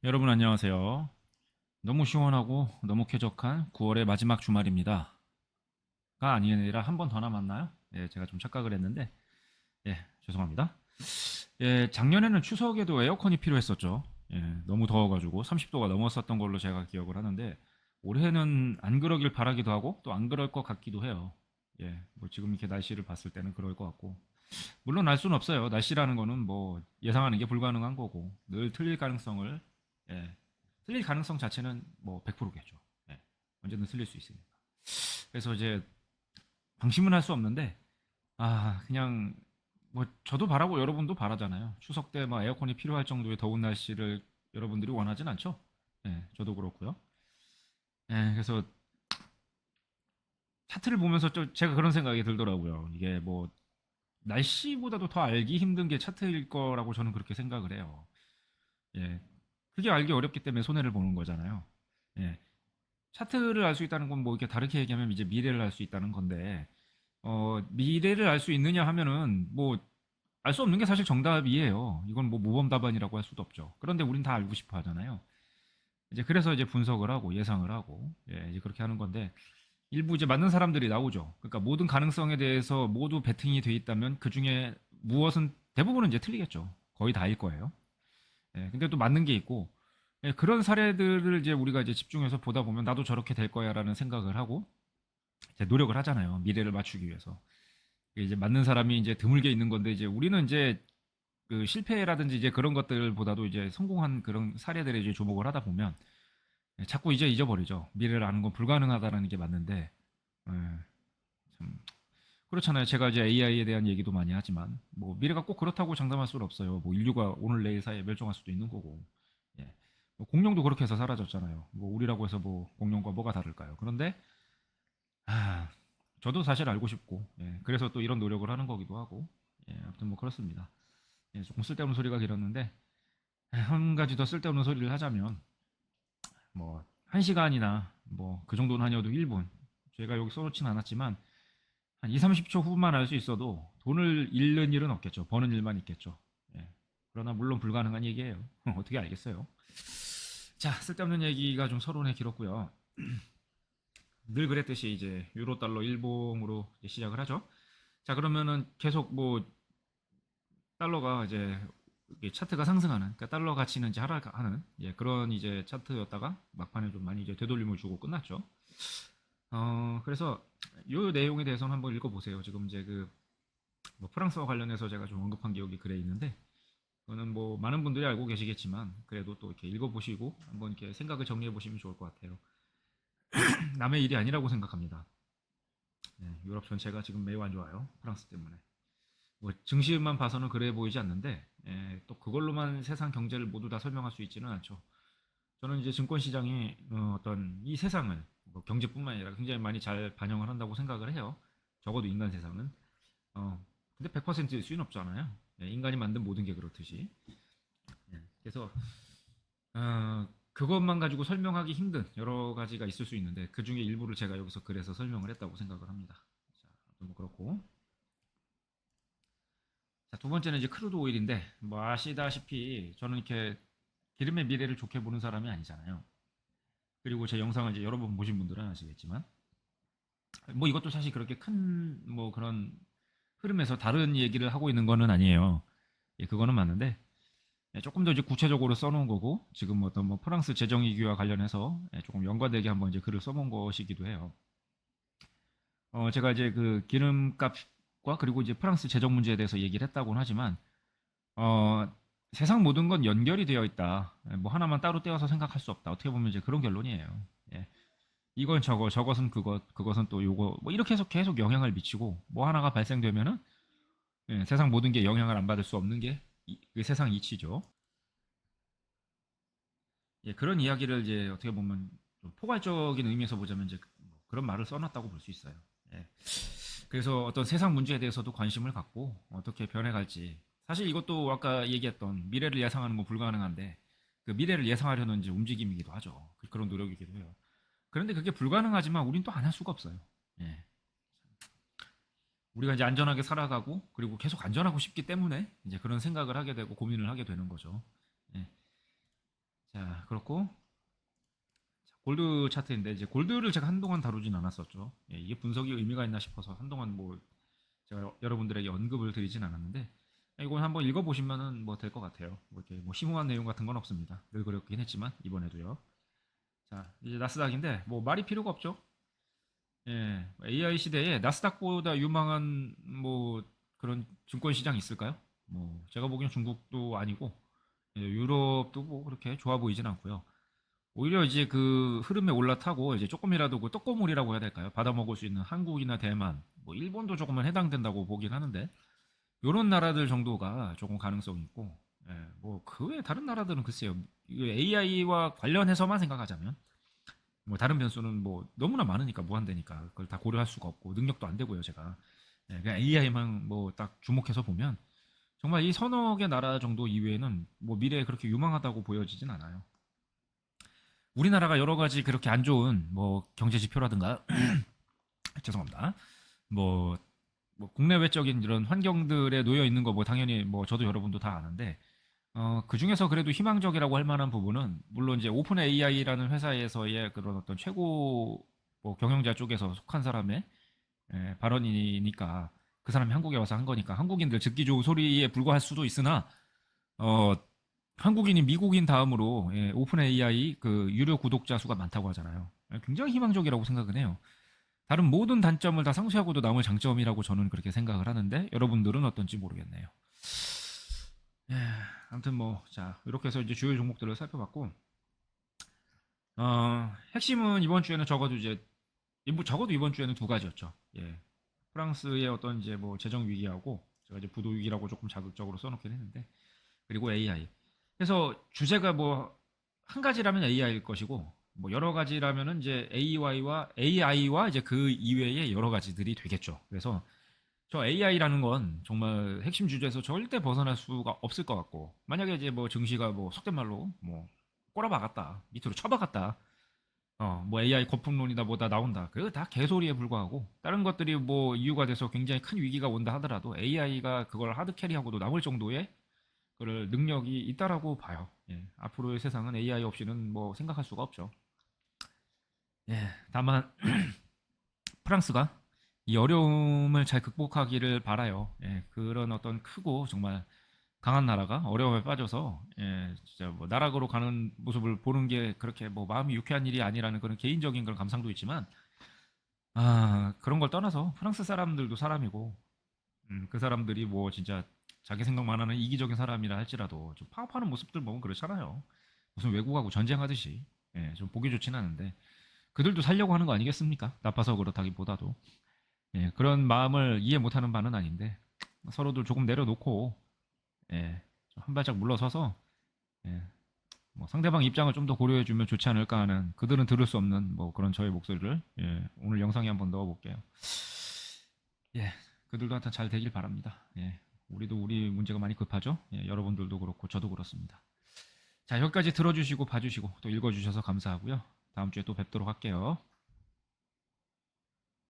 여러분 안녕하세요. 너무 시원하고 너무 쾌적한 9월의 마지막 주말입니다. 가 아니라 한 번 더 남았나요? 예, 제가 좀 착각을 했는데, 예, 죄송합니다. 예, 작년에는 추석에도 에어컨이 필요했었죠. 예, 너무 더워가지고 30도가 넘었었던 걸로 제가 기억을 하는데, 올해는 안 그러길 바라기도 하고, 또 안 그럴 것 같기도 해요. 예, 뭐 지금 이렇게 날씨를 봤을 때는 그럴 것 같고, 물론 알 수는 없어요. 날씨라는 거는 뭐 예상하는 게 불가능한 거고 늘 틀릴 가능성을 예, 틀릴 가능성 자체는 뭐 100%겠죠. 예, 언제든 틀릴 수 있으니까. 그래서 이제 방심은 할 수 없는데 그냥 뭐 저도 바라고 여러분도 바라잖아요. 추석 때 막 에어컨이 필요할 정도의 더운 날씨를 여러분들이 원하진 않죠. 예, 저도 그렇고요. 예, 그래서 차트를 보면서 제가 그런 생각이 들더라고요. 이게 뭐 날씨보다도 더 알기 힘든 게 차트일 거라고 저는 그렇게 생각을 해요. 예. 그게 알기 어렵기 때문에 손해를 보는 거잖아요. 예. 차트를 알 수 있다는 건 뭐 이렇게 다르게 얘기하면 이제 미래를 알 수 있다는 건데, 미래를 알 수 있느냐 하면은 뭐 알 수 없는 게 사실 정답이에요. 이건 뭐 모범 답안이라고 할 수도 없죠. 그런데 우린 다 알고 싶어 하잖아요. 이제 그래서 이제 분석을 하고 예상을 하고, 예, 이제 그렇게 하는 건데, 일부 이제 맞는 사람들이 나오죠. 그러니까 모든 가능성에 대해서 모두 베팅이 돼 있다면 그 중에 무엇은 대부분은 이제 틀리겠죠. 거의 다일 거예요. 예, 근데 또 맞는 게 있고, 예, 그런 사례들을 이제 우리가 이제 집중해서 보다 보면 나도 저렇게 될 거야라는 생각을 하고 이제 노력을 하잖아요. 미래를 맞추기 위해서. 이게 이제 맞는 사람이 이제 드물게 있는 건데 이제 우리는 이제 그 실패라든지 이제 그런 것들보다도 이제 성공한 그런 사례들에 이제 주목을 하다 보면 예, 자꾸 이제 잊어버리죠. 미래를 아는 건 불가능하다라는 게 맞는데, 예, 참 그렇잖아요. 제가 이제 AI에 대한 얘기도 많이 하지만 뭐 미래가 꼭 그렇다고 장담할 수는 없어요. 뭐 인류가 오늘 내일 사이에 멸종할 수도 있는 거고. 예. 뭐 공룡도 그렇게 해서 사라졌잖아요. 뭐 우리라고 해서 뭐 공룡과 뭐가 다를까요? 그런데 아, 저도 사실 알고 싶고, 예. 그래서 또 이런 노력을 하는 거기도 하고, 예. 아무튼 뭐 그렇습니다. 예. 조금 쓸데없는 소리가 길었는데 한 가지 더 쓸데없는 소리를 하자면 뭐 한 시간이나 뭐 그 정도는 아니어도 1분. 제가 여기 써놓진 않았지만 한 2, 30초 후만 알 수 있어도 돈을 잃는 일은 없겠죠. 버는 일만 있겠죠. 예. 그러나 물론 불가능한 얘기예요. 어떻게 알겠어요? 자, 쓸데없는 얘기가 좀 서론에 길었고요. 늘 그랬듯이 이제 유로 달러 일봉으로 이제 시작을 하죠. 자, 그러면은 계속 뭐 달러가 이제 차트가 상승하는, 그러니까 달러 가치는 이제 하락하는 예, 그런 이제 차트였다가 막판에 좀 많이 이제 되돌림을 주고 끝났죠. 그래서 이 내용에 대해서는 한번 읽어보세요. 지금 이제 뭐 프랑스와 관련해서 제가 좀 언급한 게 여기 글에 있는데 그거는 뭐 많은 분들이 알고 계시겠지만 그래도 또 이렇게 읽어보시고 한번 이렇게 생각을 정리해 보시면 좋을 것 같아요. 남의 일이 아니라고 생각합니다. 네, 유럽 전체가 지금 매우 안 좋아요. 프랑스 때문에. 뭐 증시만 봐서는 그래 보이지 않는데 또 그걸로만 세상 경제를 모두 다 설명할 수 있지는 않죠. 저는 이제 증권 시장이 어떤 이 세상을 뭐 경제뿐만 아니라 굉장히 많이 잘 반영을 한다고 생각을 해요. 적어도 인간 세상은. 근데 100%일 수는 없잖아요. 예, 인간이 만든 모든 게 그렇듯이. 예, 그래서 그것만 가지고 설명하기 힘든 여러 가지가 있을 수 있는데 그 중에 일부를 제가 여기서 그래서 설명을 했다고 생각을 합니다. 자, 뭐 그렇고. 자, 두 번째는 이제 크루드 오일인데 뭐 아시다시피 저는 이렇게 기름의 미래를 좋게 보는 사람이 아니잖아요. 그리고 제 영상을 이제 여러 번 보신 분들은 아시겠지만 뭐 이것도 사실 그렇게 큰 뭐 그런 흐름에서 다른 얘기를 하고 있는 거는 아니에요. 예, 그거는 맞는데 예, 조금 더 이제 구체적으로 써놓은 거고 지금 어떤 뭐 프랑스 재정 위기와 관련해서 예, 조금 연관되게 한번 이제 글을 써본 것이기도 해요. 제가 이제 그 기름값과 그리고 이제 프랑스 재정 문제에 대해서 얘기를 했다고는 하지만 어, 세상 모든 건 연결이 되어 있다. 예, 뭐 하나만 따로 떼어서 생각할 수 없다. 어떻게 보면 이제 그런 결론이에요. 예. 이건 저거, 저것은 그것, 그것은 또 요거, 뭐 이렇게 해서 계속 영향을 미치고 뭐 하나가 발생되면은 예, 세상 모든 게 영향을 안 받을 수 없는 게 그 세상 이치죠. 예, 그런 이야기를 이제 어떻게 보면 좀 포괄적인 의미에서 보자면 이제 뭐 그런 말을 써놨다고 볼 수 있어요. 예. 그래서 어떤 세상 문제에 대해서도 관심을 갖고 어떻게 변해갈지. 사실 이것도 아까 얘기했던 미래를 예상하는 건 불가능한데 그 미래를 예상하려는 이제 움직임이기도 하죠. 그런 노력이기도 해요. 그런데 그게 불가능하지만 우린 또 안 할 수가 없어요. 예. 우리가 이제 안전하게 살아가고 그리고 계속 안전하고 싶기 때문에 이제 그런 생각을 하게 되고 고민을 하게 되는 거죠. 예. 자, 그렇고 골드 차트인데 이제 골드를 제가 한동안 다루진 않았었죠. 예, 이게 분석이 의미가 있나 싶어서 한동안 뭐 제가 여러분들에게 언급을 드리진 않았는데 이건 한번 읽어보시면은 뭐 될 것 같아요. 뭐 이렇게 뭐 심오한 내용 같은 건 없습니다. 늘 그렇긴 했지만 이번에도요. 자, 이제 나스닥인데 뭐 말이 필요가 없죠. 예, AI 시대에 나스닥보다 유망한 뭐 그런 증권 시장이 있을까요? 뭐 제가 보기엔 중국도 아니고 예, 유럽도 뭐 그렇게 좋아 보이진 않고요. 오히려 이제 그 흐름에 올라타고 이제 조금이라도 그 떡고물이라고 해야 될까요? 받아먹을 수 있는 한국이나 대만, 뭐 일본도 조금은 해당된다고 보긴 하는데 요런 나라들 정도가 조금 가능성이 있고, 예, 뭐 그 외에 다른 나라들은 글쎄요. AI와 관련해서만 생각하자면 뭐 다른 변수는 뭐 너무나 많으니까 무한대니까 그걸 다 고려할 수가 없고 능력도 안 되고요 제가. 예, 그냥 AI만 뭐 딱 주목해서 보면 정말 이 서너 개 나라 정도 이외에는 뭐 미래에 그렇게 유망하다고 보여지진 않아요. 우리나라가 여러 가지 그렇게 안 좋은 뭐 경제 지표라든가 죄송합니다. 뭐, 뭐 국내 외적인 이런 환경들에 놓여 있는 거 뭐 당연히 뭐 저도 여러분도 다 아는데 그 중에서 그래도 희망적이라고 할 만한 부분은 물론 이제 오픈 AI라는 회사에서의 그런 어떤 최고 뭐 경영자 쪽에서 속한 사람의 발언이니까 그 사람이 한국에 와서 한 거니까 한국인들 듣기 좋은 소리에 불과할 수도 있으나 어, 한국인이 미국인 다음으로 예, 오픈 AI 그 유료 구독자 수가 많다고 하잖아요. 굉장히 희망적이라고 생각은 해요. 다른 모든 단점을 다 상쇄하고도 남을 장점이라고 저는 그렇게 생각을 하는데 여러분들은 어떤지 모르겠네요. 예, 아무튼 뭐 자 이렇게 해서 이제 주요 종목들을 살펴봤고 핵심은 이번 주에는 적어도 이번 주에는 두 가지였죠. 예, 프랑스의 어떤 이제 뭐 재정 위기하고 제가 이제 부도 위기라고 조금 자극적으로 써놓긴 했는데 그리고 AI. 그래서 주제가 뭐 한 가지라면 AI일 것이고 뭐 여러 가지라면은 이제 AI와 이제 그 이외의 여러 가지들이 되겠죠. 그래서 저 AI라는 건 정말 핵심 주제에서 절대 벗어날 수가 없을 것 같고 만약에 이제 뭐 증시가 뭐 속된 말로 뭐 꼬라박았다 밑으로 쳐박았다 뭐 AI 거품론이다 뭐다 나온다 그거 다 개소리에 불과하고 다른 것들이 뭐 이유가 돼서 굉장히 큰 위기가 온다 하더라도 AI가 그걸 하드 캐리하고도 남을 정도의 그럴 능력이 있다라고 봐요. 예, 앞으로의 세상은 AI 없이는 뭐 생각할 수가 없죠. 예, 다만 프랑스가 이 어려움을 잘 극복하기를 바라요. 예, 그런 어떤 크고 정말 강한 나라가 어려움에 빠져서 예, 진짜 뭐 나락으로 가는 모습을 보는 게 그렇게 뭐 마음이 유쾌한 일이 아니라는 그런 개인적인 그런 감상도 있지만 그런 걸 떠나서 프랑스 사람들도 사람이고 그 사람들이 뭐 진짜 자기 생각만 하는 이기적인 사람이라 할지라도 좀 파업하는 모습들 보면 그렇잖아요. 무슨 외국하고 전쟁하듯이 예, 좀 보기 좋지는 않은데 그들도 살려고 하는 거 아니겠습니까? 나빠서 그렇다기보다도 예, 그런 마음을 이해 못하는 바는 아닌데 서로들 조금 내려놓고 예, 좀한 발짝 물러서서 예, 뭐 상대방 입장을 좀 더 고려해주면 좋지 않을까 하는 그들은 들을 수 없는 뭐 그런 저의 목소리를 예, 오늘 영상에 한번 넣어볼게요. 예, 그들도 하여튼 잘 되길 바랍니다. 예, 우리도 우리 문제가 많이 급하죠. 예, 여러분들도 그렇고 저도 그렇습니다. 자, 여기까지 들어주시고 봐주시고 또 읽어주셔서 감사하고요. 다음 주에 또 뵙도록 할게요.